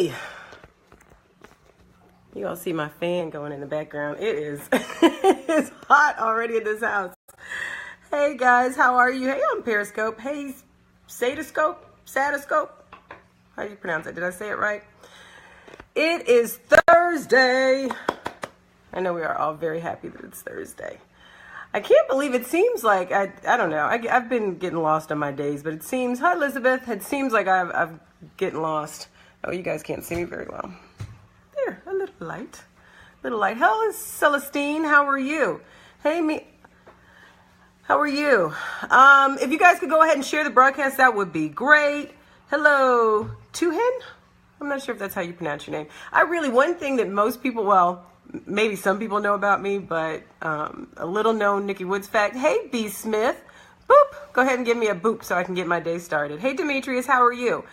Hey, you all see my fan going in the background. It is it's hot already in this house. Hey guys, how are you? Hey, I'm Periscope. Hey, Sadoscope. How do you pronounce it? Did I say it right? It is Thursday. I know we are all very happy that it's Thursday. I can't believe it seems like, I don't know, I've been getting lost on my days, but it seems, hi Elizabeth, it seems like I've getting lost. Oh, you guys can't see me very well. There, a little light. Hello, Celestine, how are you? Hey, how are you? If you guys could go ahead and share the broadcast, that would be great. Hello, Tuhin? I'm not sure if that's how you pronounce your name. One thing that most people, well, maybe some people know about me, but a little known Nikki Woods fact. Hey, B. Smith. Boop. Go ahead and give me a boop so I can get my day started. Hey, Demetrius, how are you?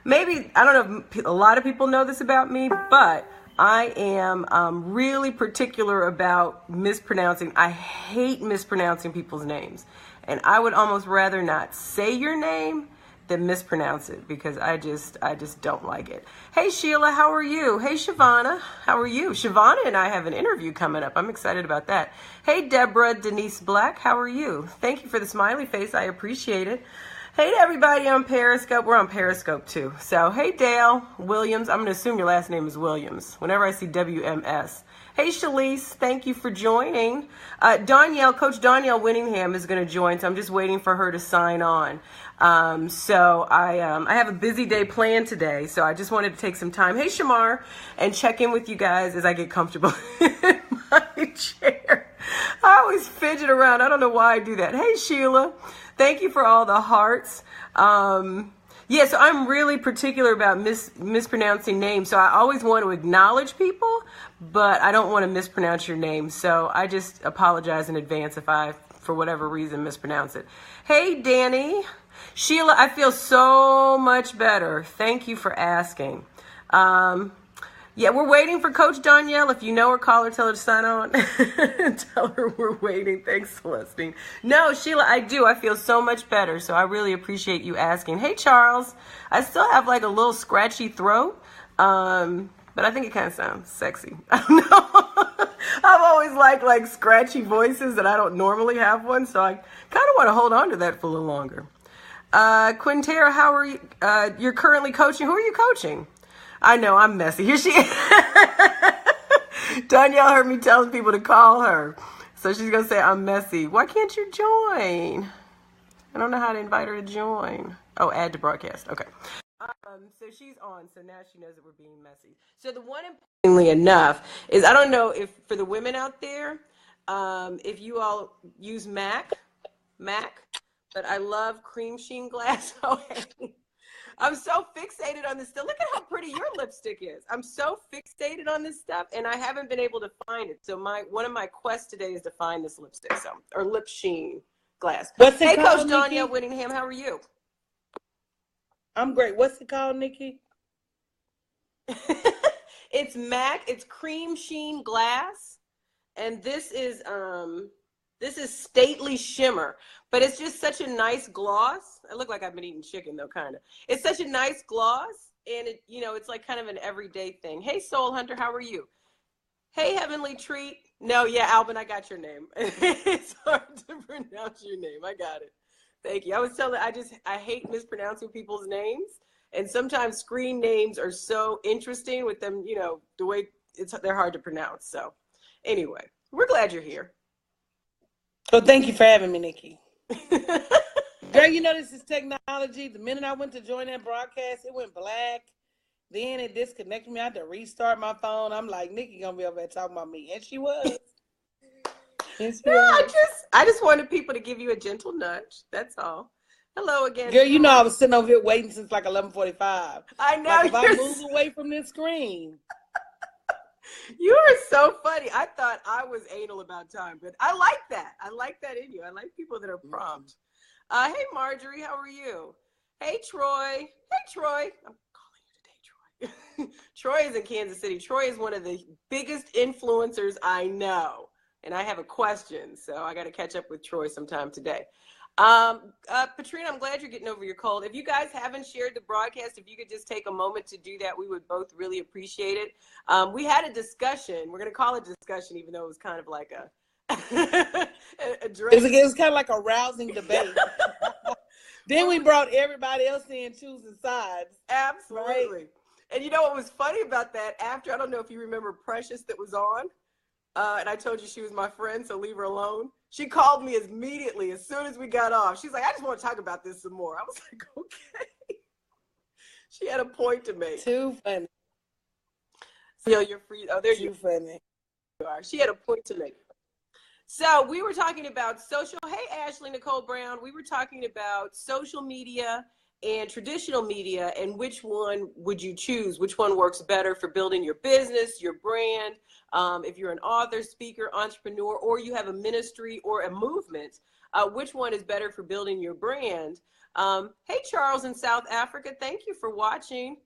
Maybe, I don't know if a lot of people know this about me, but I am really particular about mispronouncing. I hate mispronouncing people's names. And I would almost rather not say your name than mispronounce it because I just don't like it. Hey Sheila, how are you? Hey Shavana, how are you? Shavana and I have an interview coming up. I'm excited about that. Hey Deborah Denise Black, how are you? Thank you for the smiley face. I appreciate it. Hey to everybody on Periscope. We're on Periscope too. So hey Dale Williams. I'm going to assume your last name is Williams. Whenever I see WMS. Hey Shalise, thank you for joining. Coach Danielle Winningham is going to join, so I'm just waiting for her to sign on. So I have a busy day planned today, so I just wanted to take some time. Hey Shamar, and check in with you guys as I get comfortable in my chair. I always fidget around. I don't know why I do that. Hey Sheila, thank you for all the hearts. Yeah, so I'm really particular about mispronouncing names. So I always want to acknowledge people, but I don't want to mispronounce your name. So I just apologize in advance if I, for whatever reason, mispronounce it. Hey, Danny. Sheila, I feel so much better. Thank you for asking. Yeah, we're waiting for Coach Danielle. If you know her, call her, tell her to sign on. Tell her we're waiting. Thanks, Celestine. No, Sheila, I do. I feel so much better, so I really appreciate you asking. Hey, Charles. I still have like a little scratchy throat, but I think it kind of sounds sexy. I don't know. I've always liked like scratchy voices, and I don't normally have one, so I kind of want to hold on to that for a little longer. Quintera, how are you? You're currently coaching. Who are you coaching? I know, I'm messy. Here she is. Danielle heard me telling people to call her. So she's going to say, I'm messy. Why can't you join? I don't know how to invite her to join. Oh, add to broadcast. Okay. So she's on. So now she knows that we're being messy. So the one importantly enough is, I don't know if for the women out there, if you all use Mac, but I love cream sheen glass. I'm so fixated on this stuff. Look at how pretty your lipstick is. I'm so fixated on this stuff, and I haven't been able to find it. So one of my quests today is to find this lipstick, or lip sheen glass. What's it hey, called, Coach Nikki? Danielle Winningham, how are you? I'm great. What's it called, Nikki? It's MAC. It's cream sheen glass, and this is Stately Shimmer, but it's just such a nice gloss. I look like I've been eating chicken though, kind of. It's such a nice gloss, and it's like kind of an everyday thing. Hey, Soul Hunter, how are you? Hey, Heavenly Treat. No, yeah, Albin, I got your name. It's hard to pronounce your name. I got it. Thank you. I was telling, I hate mispronouncing people's names, and sometimes screen names are so interesting with them, the way they're hard to pronounce. So anyway, we're glad you're here. Well, thank you for having me, Nikki. Girl, this is technology. The minute I went to join that broadcast, it went black. Then it disconnected me. I had to restart my phone. I'm like, Nikki gonna be over there talking about me. And she was. I just wanted people to give you a gentle nudge. That's all. Hello again. Girl, I was sitting over here waiting since like 11:45. I know. Like, if I move away from this screen. You are so funny. I thought I was anal about time, but I like that. I like that in you. I like people that are prompt. Hey, Marjorie, how are you? Hey, Troy. Hey, Troy. I'm calling you today, Troy. Troy is in Kansas City. Troy is one of the biggest influencers I know, and I have a question, so I got to catch up with Troy sometime today. Patrina, I'm glad you're getting over your cold. If you guys haven't shared the broadcast, if you could just take a moment to do that, we would both really appreciate it. We had a discussion. We're going to call it discussion, even though it was kind of like a it was kind of like a rousing debate. Then we brought everybody else in choosing sides. Absolutely. Right? And you know what was funny about that? After, I don't know if you remember Precious that was on, and I told you she was my friend, so leave her alone. She called me immediately as soon as we got off. She's like, I just want to talk about this some more. I was like, okay. She had a point to make. Too funny. So you're free. Oh, there you funny. are. She had a point to make. So we were talking about social. Hey, Ashley Nicole Brown. We were talking about social media and traditional media, and which one would you choose? Which one works better for building your business, your brand? If you're an author, speaker, entrepreneur, or you have a ministry or a movement, which one is better for building your brand? Hey, Charles in South Africa. Thank you for watching.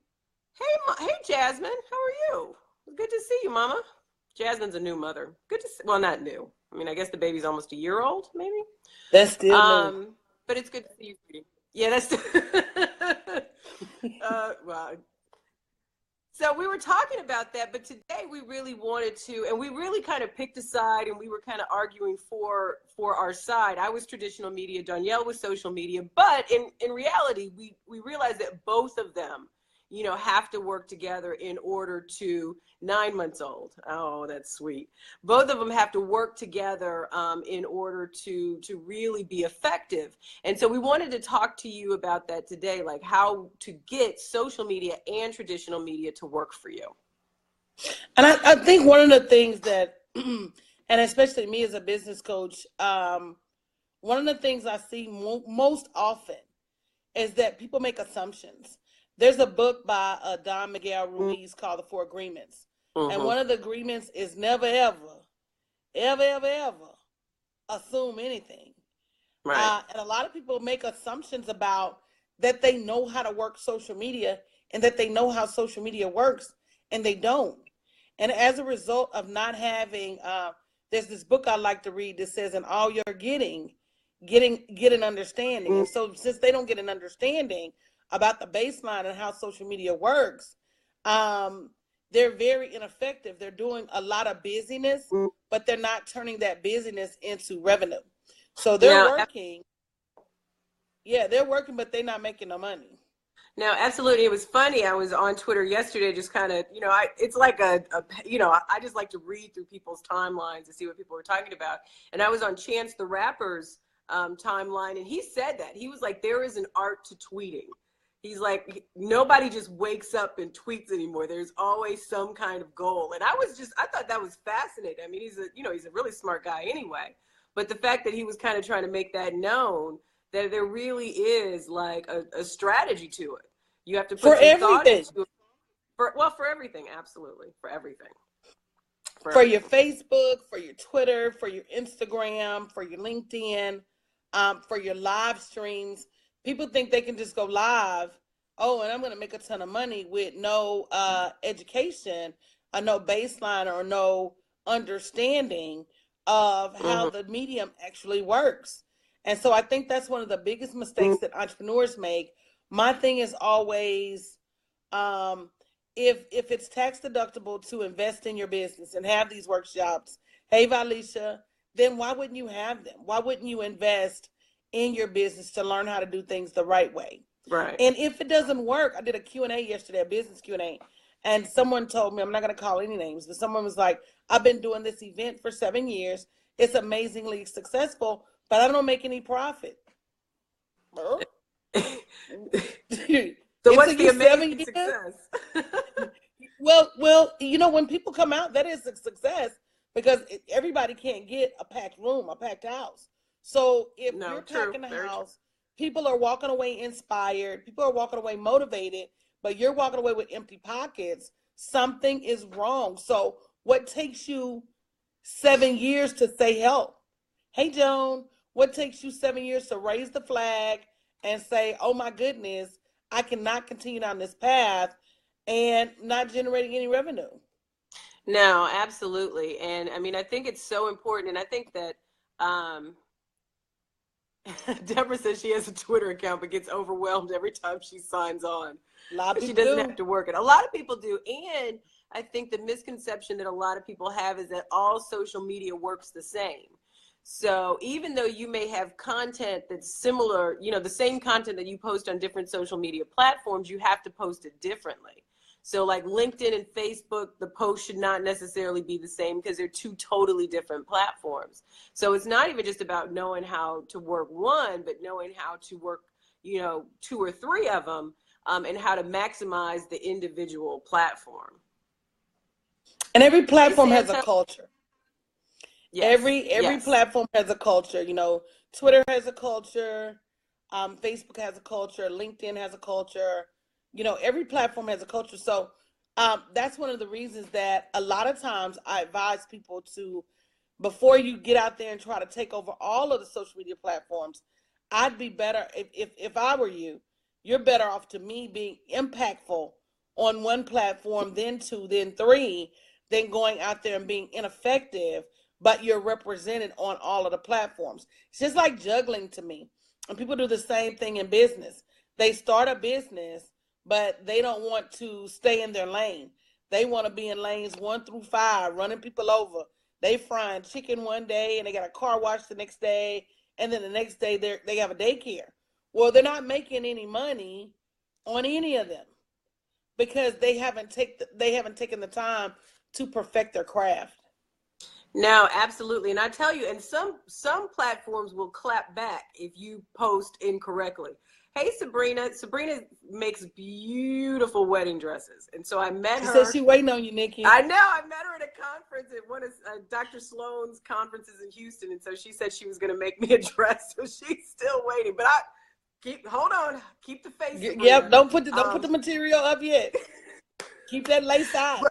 Hey, Jasmine. How are you? Good to see you, Mama. Jasmine's a new mother. Good to see. Well, not new. I mean, I guess the baby's almost a year old, maybe. That's still new. But it's good to see you, sweetie. Yeah, that's. Well, so we were talking about that, but today we really wanted to, and we really kind of picked a side, and we were kind of arguing for our side. I was traditional media, Danielle was social media, but in reality, we realized that both of them, you know, have to work together in order to 9 months old. Oh, that's sweet. Both of them have to work together in order to really be effective. And so we wanted to talk to you about that today, like how to get social media and traditional media to work for you. And I think one of the things that, and especially me as a business coach, one of the things I see most often is that people make assumptions. There's a book by Don Miguel Ruiz called The Four Agreements. And one of the agreements is never, ever assume anything. Right. And a lot of people make assumptions about that they know how to work social media and that they know how social media works, and they don't. And as a result of not having, there's this book I like to read that says, in all you're getting an understanding. And so since they don't get an understanding about the baseline and how social media works, they're very ineffective. They're doing a lot of busyness, but they're not turning that busyness into revenue. So they're working. Yeah, they're working, but they're not making no money. No, absolutely. It was funny. I was on Twitter yesterday, just kind of, you know, it's like I just like to read through people's timelines to see what people were talking about. And I was on Chance the Rapper's timeline, and he said that. He was like, there is an art to tweeting. He's like, nobody just wakes up and tweets anymore. There's always some kind of goal. And I thought that was fascinating. I mean, he's a really smart guy anyway. But the fact that he was kind of trying to make that known, that there really is like a strategy to it. You have to put some thought into it. For everything, absolutely. For everything. For your Facebook, for your Twitter, for your Instagram, for your LinkedIn, for your live streams. People think they can just go live. Oh, and I'm going to make a ton of money with no education, or no baseline, or no understanding of how the medium actually works. And so I think that's one of the biggest mistakes that entrepreneurs make. My thing is always, if it's tax deductible to invest in your business and have these workshops, hey, Valisha, then why wouldn't you have them? Why wouldn't you invest in your business to learn how to do things the right way? Right. And if it doesn't work, I did a Q&A yesterday, a business Q&A, and someone told me, I'm not going to call any names, but someone was like, I've been doing this event for 7 years. It's amazingly successful, but I don't make any profit. So what's the amazing success? Well, you know, when people come out, that is a success, because everybody can't get a packed room, a packed house. So if you're packing the house, people are walking away inspired, people are walking away motivated, but you're walking away with empty pockets. Something is wrong. So what takes you 7 years to say help? Hey, Joan, what takes you 7 years to raise the flag and say, oh my goodness, I cannot continue down this path, and not generating any revenue? No, absolutely. And I mean, I think it's so important. And I think that Deborah says she has a Twitter account but gets overwhelmed every time she signs on. A lot of She people doesn't do. have to work it. A lot of people do. And I think the misconception that a lot of people have is that all social media works the same. So even though you may have content that's similar, the same content that you post on different social media platforms, you have to post it differently. So like LinkedIn and Facebook, the post should not necessarily be the same because they're two totally different platforms. So it's not even just about knowing how to work one, but knowing how to work, two or three of them, and how to maximize the individual platform. And every platform has a culture. Yes. Every platform has a culture. Twitter has a culture. Facebook has a culture. LinkedIn has a culture. Every platform has a culture. So that's one of the reasons that a lot of times I advise people to, before you get out there and try to take over all of the social media platforms, I'd be better if I were you. You're better off to me being impactful on one platform, then two, then three, than going out there and being ineffective, but you're represented on all of the platforms. It's just like juggling to me. And people do the same thing in business. They start a business, but they don't want to stay in their lane. They want to be in lanes 1 through 5, running people over. They frying chicken one day and they got a car wash the next day, and then the next day they have a daycare. Well, they're not making any money on any of them because they haven't taken the time to perfect their craft. No, absolutely. And I tell you, and some platforms will clap back if you post incorrectly. Hey, Sabrina. Sabrina makes beautiful wedding dresses. And so I met her. She said she waiting on you, Nikki. I know. I met her at a conference at one of Dr. Sloan's conferences in Houston. And so she said she was going to make me a dress. So she's still waiting. But hold on. Keep the face. Sabrina. Yep. Don't put the material up yet. Keep that lace out.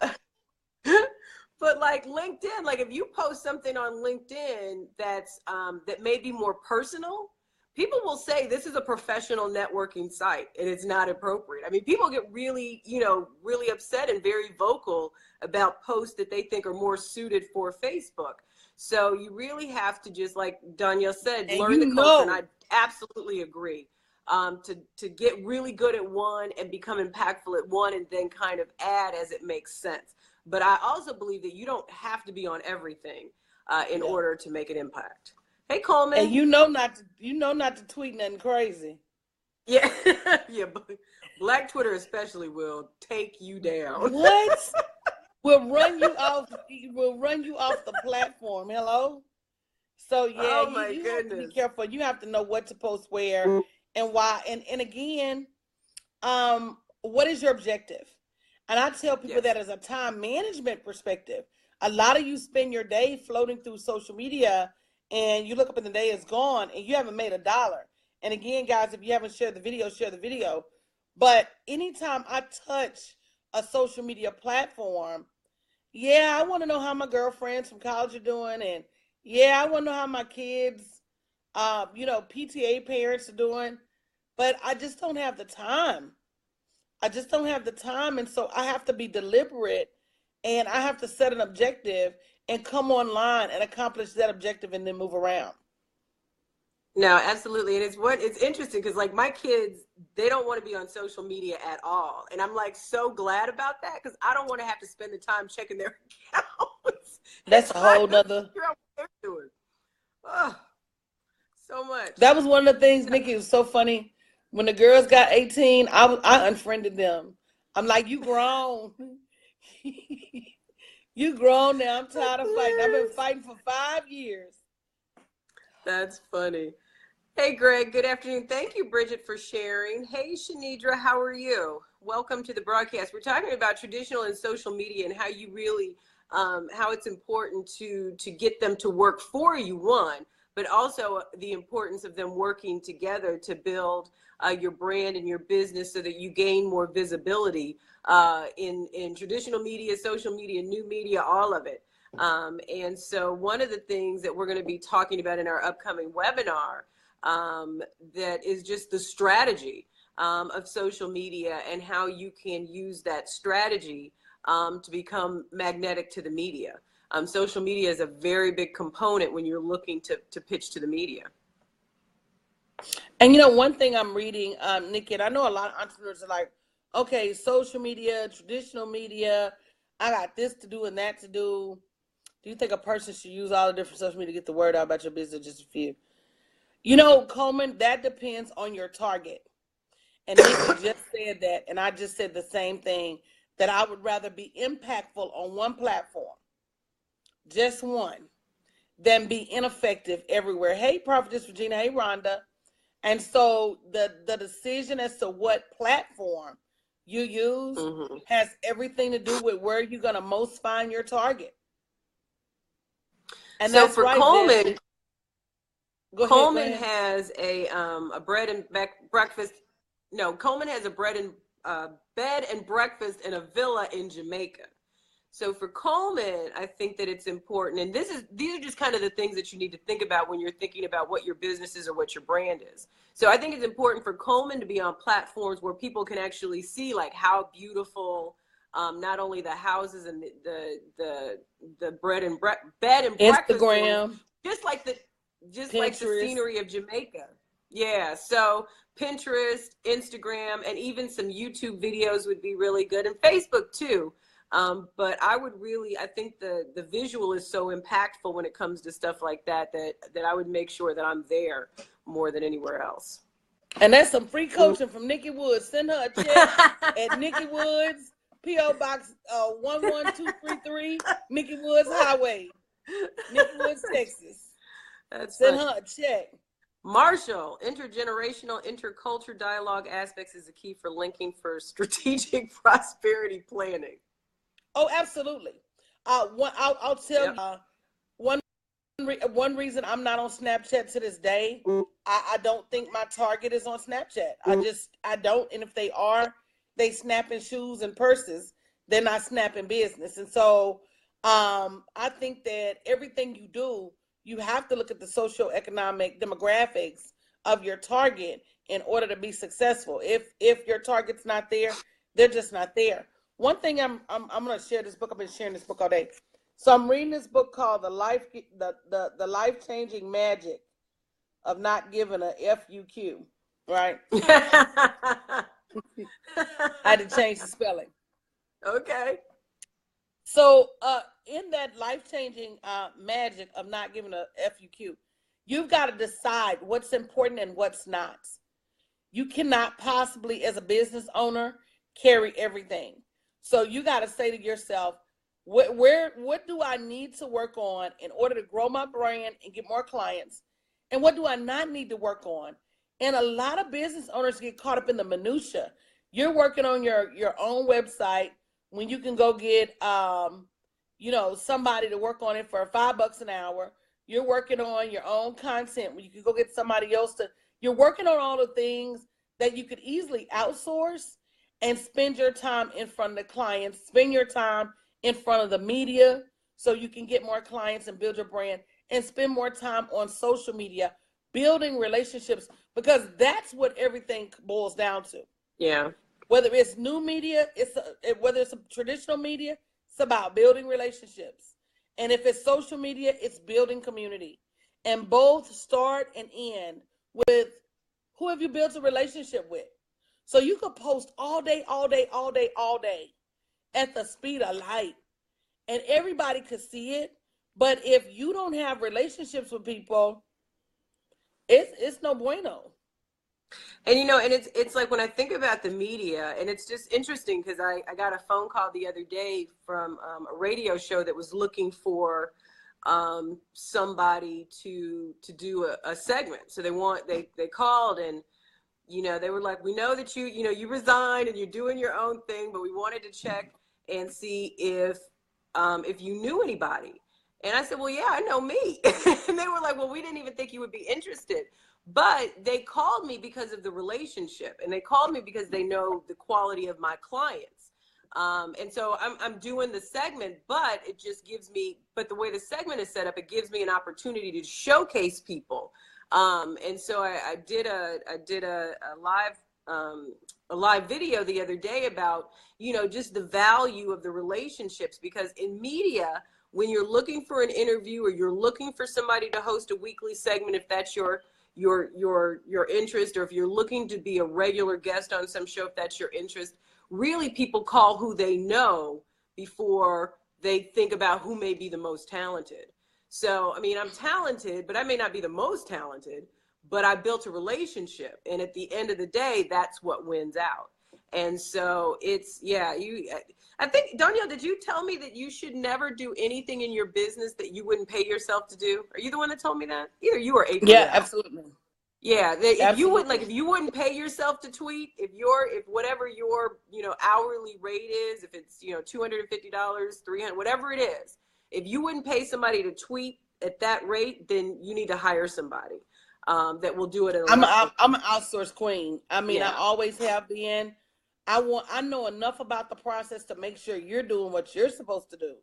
But like LinkedIn, like if you post something on LinkedIn that's that may be more personal, people will say this is a professional networking site and it's not appropriate. I mean, people get really, really upset and very vocal about posts that they think are more suited for Facebook. So you really have to just, like Danielle said, learn the culture. And I absolutely agree. To get really good at one and become impactful at one and then kind of add as it makes sense. But I also believe that you don't have to be on everything in order to make an impact. Hey, Coleman. And you know not to tweet nothing crazy. Yeah, yeah. Black Twitter especially will take you down. What? We'll run you off. We'll run you off the platform. Hello. So yeah, you have to be careful. You have to know what to post where and why. And again, what is your objective? And I tell people that as a time management perspective, a lot of you spend your day floating through social media and you look up and the day is gone and you haven't made $1. And again, guys, if you haven't shared the video, share the video. But anytime I touch a social media platform, I want to know how my girlfriends from college are doing. And I want to know how my kids, PTA parents are doing. But I just don't have the time. And so I have to be deliberate and I have to set an objective and come online and accomplish that objective and then move around. No, absolutely. And it's interesting because like my kids, they don't want to be on social media at all. And I'm like so glad about that because I don't want to have to spend the time checking their accounts. That's a whole nother. Figure out what they're doing. Oh, so much. That was one of the things, Nikki, it was so funny. When the girls got 18, I unfriended them. I'm like, you grown. You grown now. I'm tired of fighting. I've been fighting for 5 years. That's funny. Hey, Greg. Good afternoon. Thank you, Bridget, for sharing. Hey, Shanidra. How are you? Welcome to the broadcast. We're talking about traditional and social media and how you really, how it's important to get them to work for you, one, but also the importance of them working together to build your brand and your business so that you gain more visibility in traditional media, social media, new media, all of it. And so one of the things that we're going to be talking about in our upcoming webinar that is just the strategy of social media and how you can use that strategy to become magnetic to the media. Social media is a very big component when you're looking to pitch to the media. And you know, one thing I'm reading, Nikki, and I know a lot of entrepreneurs are like, okay, social media, traditional media, I got this to do and that to do. Do you think a person should use all the different social media to get the word out about your business? Just a few. You know, Coleman, that depends on your target. And Nikki just said that, and I just said the same thing, that I would rather be impactful on one platform, just one, than be ineffective everywhere. Hey, Prophetess Regina. Hey, Rhonda. And so the decision as to what platform you use has everything to do with where you're going to most find your target. And so that's for right, Coleman, Coleman has a bread and breakfast. No, Coleman has a bed and breakfast in a villa in Jamaica. So for Coleman, I think that it's important, and these are just kind of the things that you need to think about when you're thinking about what your business is or what your brand is. So I think it's important for Coleman to be on platforms where people can actually see like how beautiful not only the houses and the bed and breakfast Instagram, just like the Pinterest. scenery of Jamaica. Yeah, so Pinterest, Instagram, and even some YouTube videos would be really good, and Facebook too. But I think the visual is so impactful when it comes to stuff like that I would make sure that I'm there more than anywhere else. And that's some free coaching from Nikki Woods. Send her a check at Nikki Woods, P.O. Box 11233, Nikki Woods Highway, Nikki Woods, Texas. Send her a check. Marshall, intergenerational, interculture dialogue aspects is the key for linking for strategic prosperity planning. Oh, absolutely. I'll tell you one reason I'm not on Snapchat to this day. I don't think my target is on Snapchat. I don't. And if they are, they snapping shoes and purses. They're not snapping business. And so I think that everything you do, you have to look at the socioeconomic demographics of your target in order to be successful. If your target's not there, they're just not there. One thing I'm going to share this book. I've been sharing this book all day. So I'm reading this book called the Life-Changing Magic of Not Giving a FUQ, right? I had to change the spelling. Okay. So in that life-changing magic of not giving a FUQ, you've got to decide what's important and what's not. You cannot possibly, as a business owner, carry everything. So you got to say to yourself, what do I need to work on in order to grow my brand and get more clients? And what do I not need to work on? And a lot of business owners get caught up in the minutia. You're working on your own website when you can go get somebody to work on it for $5 an hour. You're working on your own content when you can go get somebody else you're working on all the things that you could easily outsource and spend your time in front of the clients, spend your time in front of the media so you can get more clients and build your brand, and spend more time on social media building relationships, because that's what everything boils down to. Yeah. Whether it's new media, whether it's a traditional media, it's about building relationships. And if it's social media, it's building community. And both start and end with who have you built a relationship with. So you could post all day, all day, all day, all day at the speed of light, and everybody could see it. But if you don't have relationships with people, it's no bueno. And and it's like when I think about the media, and it's just interesting because I got a phone call the other day from a radio show that was looking for somebody to do a segment. So they called, and they were like, we know that you resigned and you're doing your own thing, but we wanted to check and see if you knew anybody. And I said, well, yeah, I know me. And they were like, well, we didn't even think you would be interested. But they called me because of the relationship, and they called me because they know the quality of my clients. And so I'm doing the segment, but it just gives me, but the way the segment is set up, it gives me an opportunity to showcase people. And so I did a live video the other day about, just the value of the relationships, because in media, when you're looking for an interview or you're looking for somebody to host a weekly segment, if that's your your interest, or if you're looking to be a regular guest on some show, if that's your interest, really people call who they know before they think about who may be the most talented. So, I mean, I'm talented, but I may not be the most talented, but I built a relationship. And at the end of the day, that's what wins out. And so it's, yeah, I think, Danielle, did you tell me that you should never do anything in your business that you wouldn't pay yourself to do? Are you the one that told me that? Either you or April. Yeah, absolutely. Yeah, if you wouldn't, Absolutely. like, if you wouldn't pay yourself to tweet, if whatever your, hourly rate is, if it's, $250, 300, whatever it is, if you wouldn't pay somebody to tweet at that rate, then you need to hire somebody that will do it at a I'm lesser. I'm an outsourced queen. I mean, I Yeah. always have been. I know enough about the process to make sure you're doing what you're supposed to do.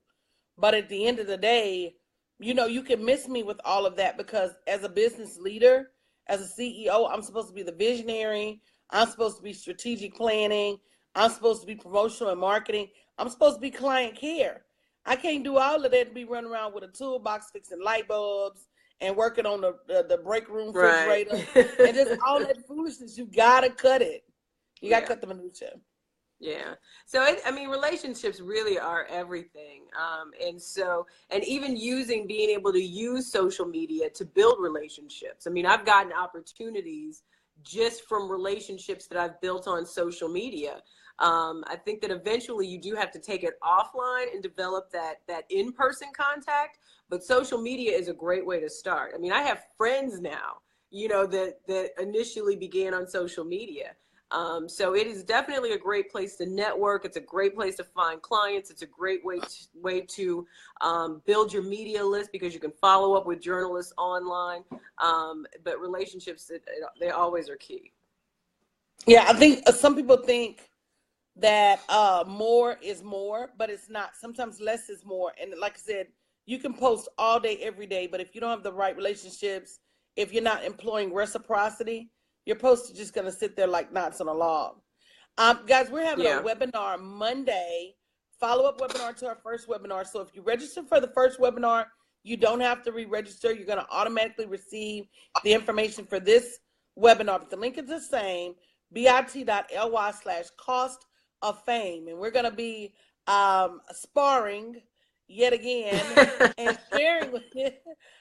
But at the end of the day, you can miss me with all of that, because as a business leader, as a CEO, I'm supposed to be the visionary. I'm supposed to be strategic planning. I'm supposed to be promotional and marketing. I'm supposed to be client care. I can't do all of that and be running around with a toolbox fixing light bulbs and working on the break room Right. refrigerator and just all that foolishness. You gotta cut it. You gotta cut the minutia. Yeah. So, I mean, relationships really are everything. And even being able to use social media to build relationships. I mean, I've gotten opportunities just from relationships that I've built on social media. I think that eventually you do have to take it offline and develop that in-person contact, but social media is a great way to start. I mean, I have friends now, that initially began on social media. So it is definitely a great place to network. It's a great place to find clients. It's a great way to build your media list, because you can follow up with journalists online. But relationships, they always are key. Yeah, I think some people think that more is more, but it's not. Sometimes less is more. And like I said, you can post all day, every day, but if you don't have the right relationships, if you're not employing reciprocity, your posts are just going to sit there like knots on a log. Guys, we're having a webinar Monday, follow-up webinar to our first webinar. So if you register for the first webinar, you don't have to re-register. You're going to automatically receive the information for this webinar. But the link is the same, bit.ly/cost of fame. And we're going to be sparring yet again and sharing with you.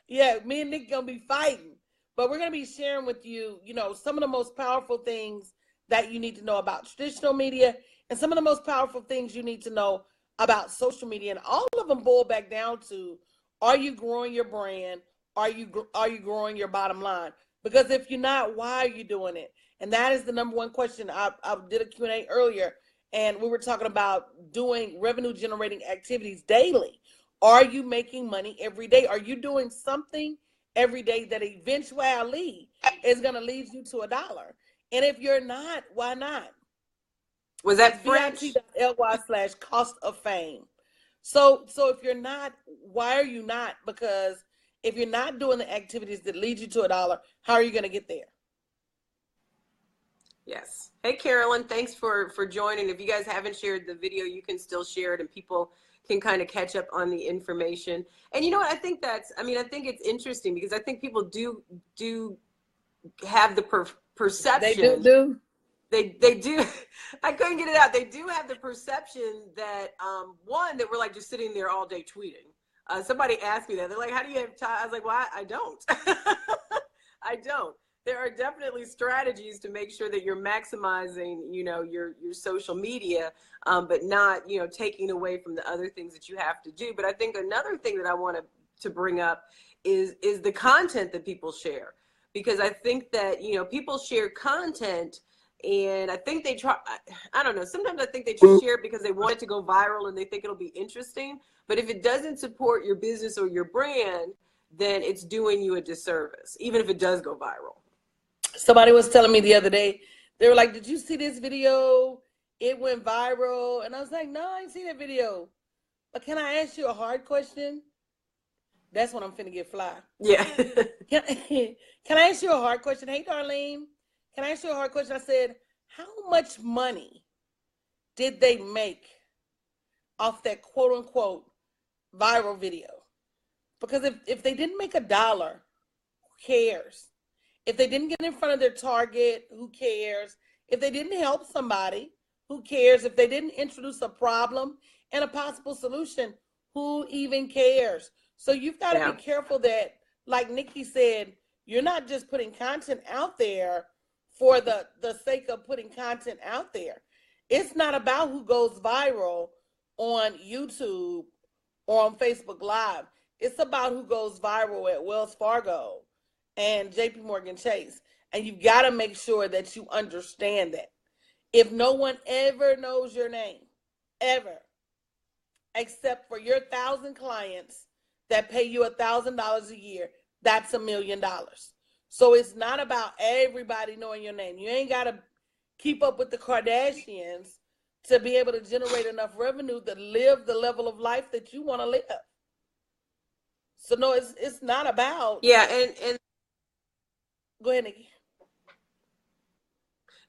Yeah, me and Nick going to be fighting. But we're going to be sharing with you, some of the most powerful things that you need to know about traditional media, and some of the most powerful things you need to know about social media. And all of them boil back down to, are you growing your brand? Are you growing your bottom line? Because if you're not, why are you doing it? And that is the number one question. I did a Q&A earlier, and we were talking about doing revenue generating activities daily. Are you making money every day? Are you doing something every day that eventually is going to lead you to $1? And if you're not, why not? Was that French? bit.ly/cost of fame. So if you're not, why are you not? Because if you're not doing the activities that lead you to $1, how are you going to get there? Yes. Hey, Carolyn, thanks for joining. If you guys haven't shared the video, you can still share it, and people can kind of catch up on the information. And you know what? I think it's interesting, because I think people do have the perception. They do. I couldn't get it out. They do have the perception that, one, that we're like just sitting there all day tweeting. Somebody asked me that. They're like, how do you have time? I was like, well, I don't. I don't. There are definitely strategies to make sure that you're maximizing, your social media, but not, taking away from the other things that you have to do. But I think another thing that I want to bring up is the content that people share, because I think that, people share content, and I think they try, I don't know, sometimes I think they just share it because they want it to go viral and they think it'll be interesting. But if it doesn't support your business or your brand, then it's doing you a disservice, even if it does go viral. Somebody was telling me the other day, they were like, did you see this video? It went viral. And I was like, no, I didn't see that video. But can I ask you a hard question? That's when I'm finna get fly. Yeah. Can I ask you a hard question? Hey, Darlene, can I ask you a hard question? I said, how much money did they make off that quote unquote viral video? Because if they didn't make $1, who cares? If they didn't get in front of their target, who cares? If they didn't help somebody, who cares? If they didn't introduce a problem and a possible solution, who even cares? So you've got to be careful that, like Nikki said, you're not just putting content out there for the sake of putting content out there. It's not about who goes viral on YouTube or on Facebook Live. It's about who goes viral at Wells Fargo and JP Morgan Chase. And you've got to make sure that you understand that. If no one ever knows your name, ever, except for your 1,000 clients that pay you $1,000 a year, that's $1 million. So it's not about everybody knowing your name. You ain't got to keep up with the Kardashians to be able to generate enough revenue to live the level of life that you want to live. So no, it's not about. Yeah, and go ahead, Nikki.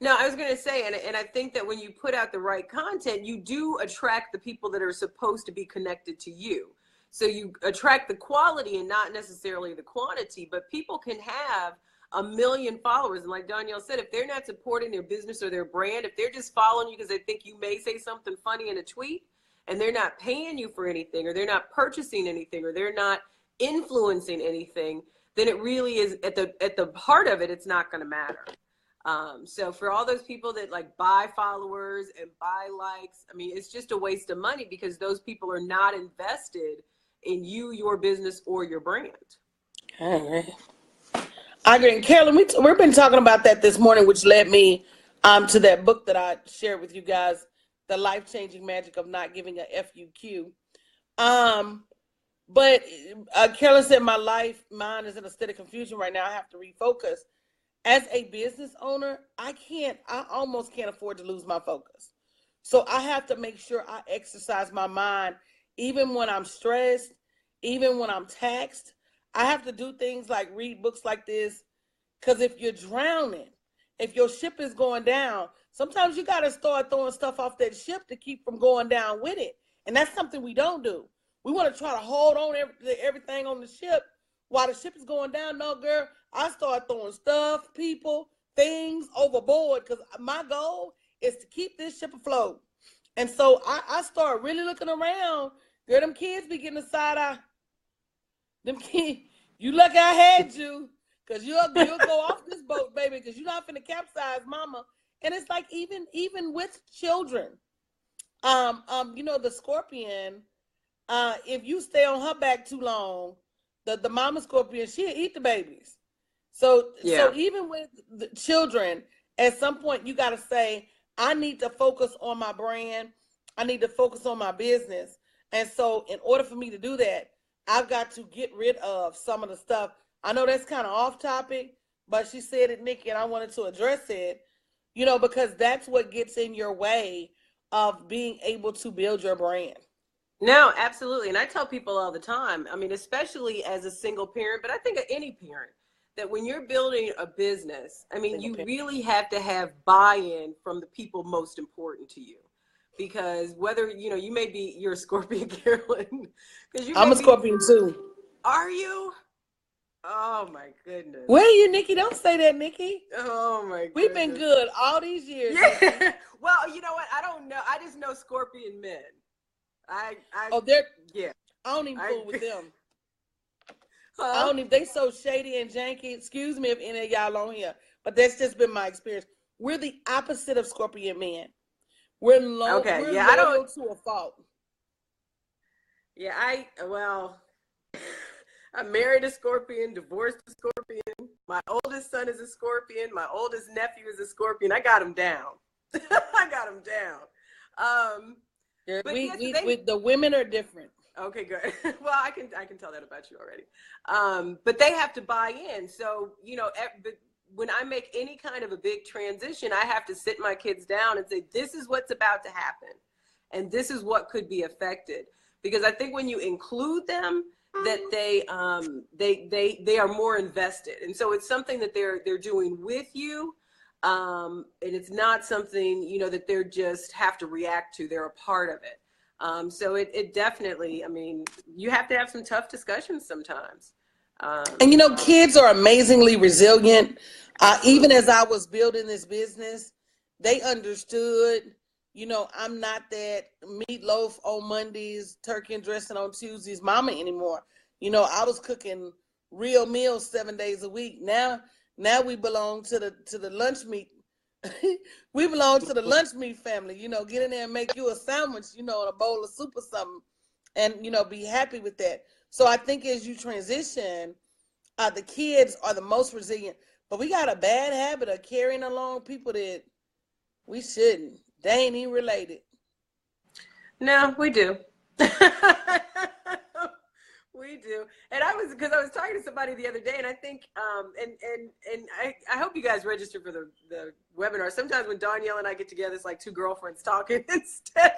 No, I was going to say, and I think that when you put out the right content, you do attract the people that are supposed to be connected to you. So you attract the quality and not necessarily the quantity, but people can have 1 million followers. And like Danielle said, if they're not supporting their business or their brand, if they're just following you because they think you may say something funny in a tweet and they're not paying you for anything, or they're not purchasing anything, or they're not influencing anything, then it really is at the heart of it, it's not going to matter. So for all those people that like buy followers and buy likes, I mean, it's just a waste of money because those people are not invested in you, your business, or your brand. All right. I agree. And Carolyn, we've been talking about that this morning, which led me to that book that I shared with you guys, The Life-Changing Magic of Not Giving a FUQ. But Carolyn said, mine is in a state of confusion right now. I have to refocus. As a business owner, I almost can't afford to lose my focus. So I have to make sure I exercise my mind, even when I'm stressed, even when I'm taxed. I have to do things like read books like this, because if you're drowning, if your ship is going down, sometimes you got to start throwing stuff off that ship to keep from going down with it. And that's something we don't do. We want to try to hold on to everything on the ship while the ship is going down. No, girl, I start throwing stuff, people, things overboard, because my goal is to keep this ship afloat. And so I start really looking around. Girl, them kids be getting a side eye. Them kids, you lucky I had you, because you'll go off this boat, baby, because you're not finna capsize mama. And it's like even with children, the scorpion, if you stay on her back too long, the mama scorpion, she'll eat the babies. So even with the children, at some point you got to say, I need to focus on my brand. I need to focus on my business. And so in order for me to do that, I've got to get rid of some of the stuff. I know that's kind of off topic, but she said it, Nikki, and I wanted to address it, because that's what gets in your way of being able to build your brand. No, absolutely. And I tell people all the time, I mean, especially as a single parent, but I think of any parent, that when you're building a business, I mean, you really have to have buy-in from the people most important to you. Because whether, you may be, you're a Scorpion, Carolyn. I'm a Scorpion too. Are you? Oh my goodness. Where are you, Nikki? Don't say that, Nikki. Oh my goodness. We've been good all these years. Yeah. Well, you know what? I don't know. I just know Scorpion men. Yeah. I don't even fool with them. Huh? They so shady and janky. Excuse me if any of y'all on here, but that's just been my experience. We're the opposite of Scorpion men. We're loyal to a fault. Yeah, I married a Scorpion, divorced a Scorpion. My oldest son is a Scorpion. My oldest nephew is a Scorpion. I got him down. The women are different. Okay, good. Well, I can tell that about you already. But they have to buy in. So, when I make any kind of a big transition, I have to sit my kids down and say, this is what's about to happen. And this is what could be affected. Because I think when you include them, that they are more invested. And so it's something that they're doing with you. And it's not something, that they're just have to react to. They're a part of it. So it definitely, I mean, you have to have some tough discussions sometimes. And kids are amazingly resilient. Even as I was building this business, they understood, I'm not that meatloaf on Mondays, turkey and dressing on Tuesdays mama anymore. I was cooking real meals 7 days a week. Now we belong to the lunch meat. We belong to the lunch meat family. Get in there and make you a sandwich, and a bowl of soup or something, and be happy with that. So I think as you transition, the kids are the most resilient, but we got a bad habit of carrying along people that we shouldn't. They ain't even related. No, we do. We do. And because I was talking to somebody the other day, and I think, and I hope you guys register for the webinar. Sometimes when Danielle and I get together, it's like two girlfriends talking instead.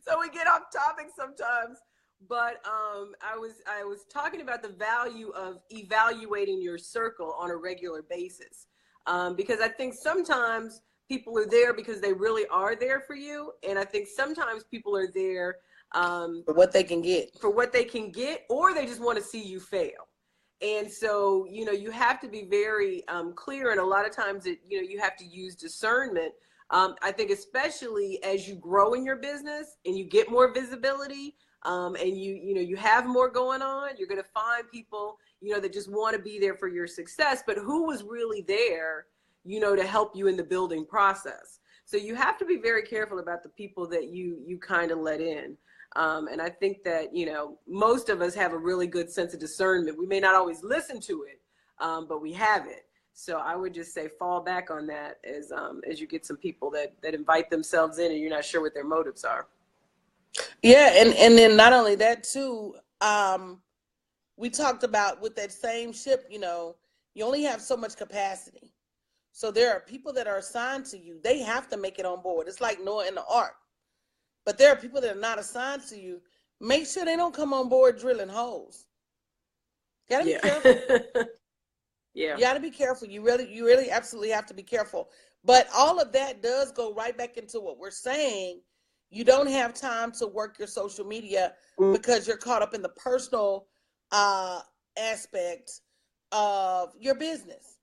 So we get off topic sometimes. But I was talking about the value of evaluating your circle on a regular basis, because I think sometimes people are there because they really are there for you, and I think sometimes people are there for what they can get, or they just want to see you fail. And so you have to be very clear, and a lot of times you have to use discernment. I think especially as you grow in your business and you get more visibility. And you have more going on, you're going to find people, that just want to be there for your success, but who was really there, to help you in the building process. So you have to be very careful about the people that you kind of let in. And I think that, most of us have a really good sense of discernment. We may not always listen to it, but we have it. So I would just say fall back on that as you get some people that invite themselves in and you're not sure what their motives are. Yeah, and then not only that too, we talked about with that same ship, you only have so much capacity. So there are people that are assigned to you. They have to make it on board. It's like Noah and the ark. But there are people that are not assigned to you. Make sure they don't come on board drilling holes. You gotta be careful. Yeah. You gotta be careful. You really absolutely have to be careful. But all of that does go right back into what we're saying. You don't have time to work your social media because you're caught up in the personal aspect of your business.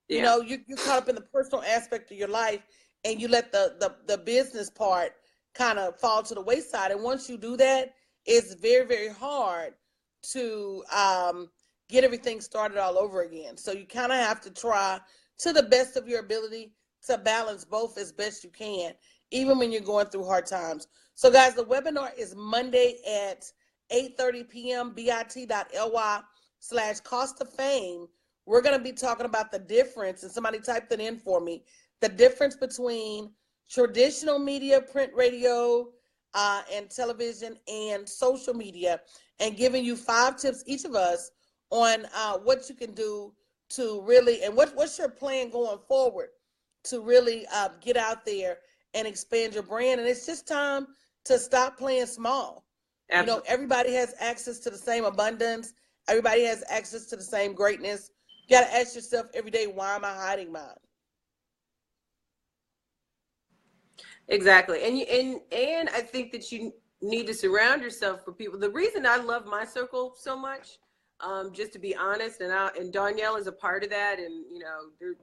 Yeah. You're caught up in the personal aspect of your life, and you let the business part kind of fall to the wayside. And once you do that, it's very, very hard to get everything started all over again. So you kind of have to try to the best of your ability to balance both as best you can, even when you're going through hard times. So guys, the webinar is Monday at 8:30 p.m. bit.ly/cost of fame. We're going to be talking about the difference, and somebody typed it in for me, the difference between traditional media, print, radio, and television, and social media, and giving you 5 tips, each of us, on what you can do to really, and what's your plan going forward to really get out there and expand your brand. And it's just time to stop playing small. Absolutely. Everybody has access to the same abundance. Everybody has access to the same greatness. You got to ask yourself every day, why am I hiding mine? Exactly. And I think that you need to surround yourself with people. The reason I love my circle so much, just to be honest, and Danielle is a part of that, and there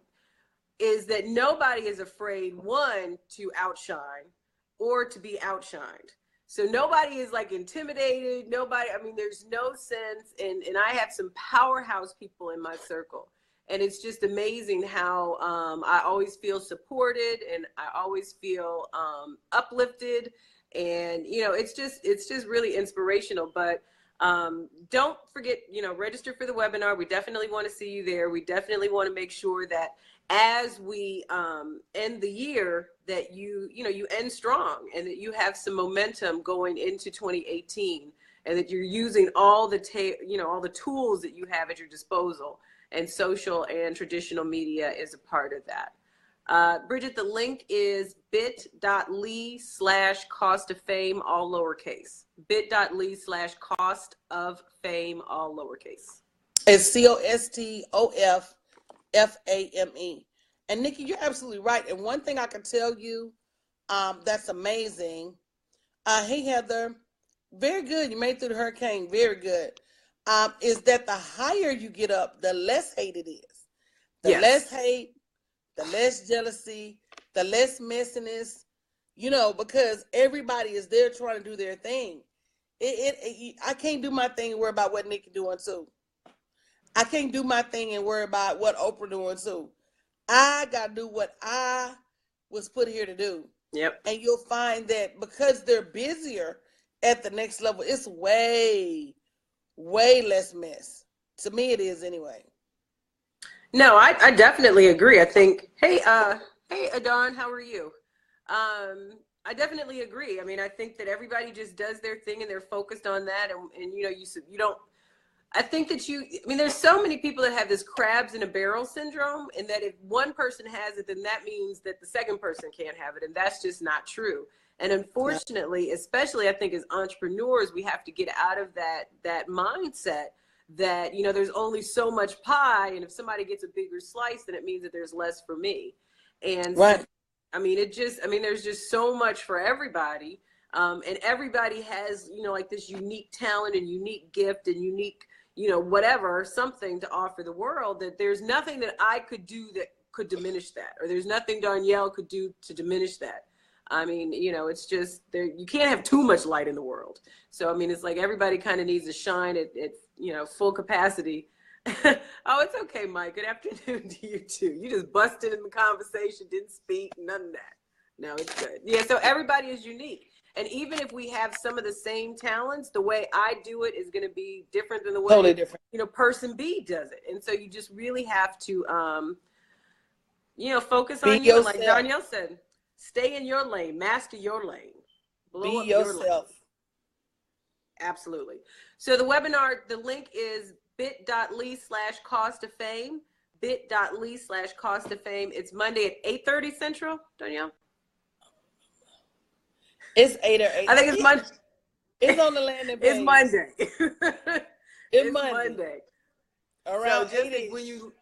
is that nobody is afraid, one, to outshine or to be outshined. So nobody is like intimidated. Nobody, there's no sense. And I have some powerhouse people in my circle. And it's just amazing how I always feel supported, and I always feel uplifted. And, it's just really inspirational. But don't forget, register for the webinar. We definitely want to see you there. We definitely want to make sure that as we end the year, that you end strong, and that you have some momentum going into 2018, and that you're using all the tools that you have at your disposal, and social and traditional media is a part of that. Bridget, the link is bit.ly/cost of fame, all lowercase. bit.ly/cost of fame, all lowercase. It's COSTOFFAME. And Nikki, you're absolutely right. And one thing I can tell you that's amazing. Hey, Heather. Very good. You made it through the hurricane. Very good. is that the higher you get up, the less hate it is. The Yes. less hate, the less jealousy, the less messiness, because everybody is there trying to do their thing. I can't do my thing and worry about what Nikki doing too. I can't do my thing and worry about what Oprah doing too. I got to do what I was put here to do. Yep. And you'll find that because they're busier at the next level, it's way, way less mess. To me, it is anyway. No, I definitely agree. I think, hey, Adon, how are you? I definitely agree. I mean, I think that everybody just does their thing and they're focused on that. And you don't, I think that there's so many people that have this crabs in a barrel syndrome, and that if one person has it, then that means that the second person can't have it. And that's just not true. And unfortunately, especially I think as entrepreneurs, we have to get out of that mindset that, there's only so much pie. And if somebody gets a bigger slice, then it means that there's less for me. And right. So, there's just so much for everybody. And everybody has, like this unique talent and unique gift and unique, whatever, something to offer the world, that there's nothing that I could do that could diminish that, or there's nothing Danielle could do to diminish that. I mean, it's just there, you can't have too much light in the world. So, it's like everybody kind of needs to shine at full capacity. Oh, it's okay, Mike. Good afternoon to you too. You just busted in the conversation, didn't speak, none of that. No, it's good. Yeah, so everybody is unique. And even if we have some of the same talents, the way I do it is going to be different than the way, totally different. Person B does it. And so you just really have to, focus be on you. And like Danielle said, stay in your lane, master your lane. Be yourself. Absolutely. So the webinar, the link is bit.ly/cost of fame, bit.ly/cost of fame. It's Monday at 8:30 Central, Danielle? It's 8 or 8. I think it's Monday. It's on the landing page. It's Monday. It's Monday. Around so 8 when you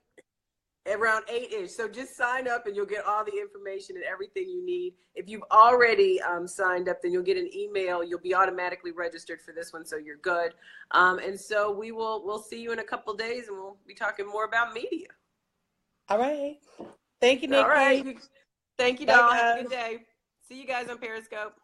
around 8-ish. So just sign up and you'll get all the information and everything you need. If you've already signed up, then you'll get an email. You'll be automatically registered for this one, so you're good. And so we'll see you in a couple days, and we'll be talking more about media. All right. Thank you, Nikki. All right. Thank you, Dawn. Have a good day. See you guys on Periscope.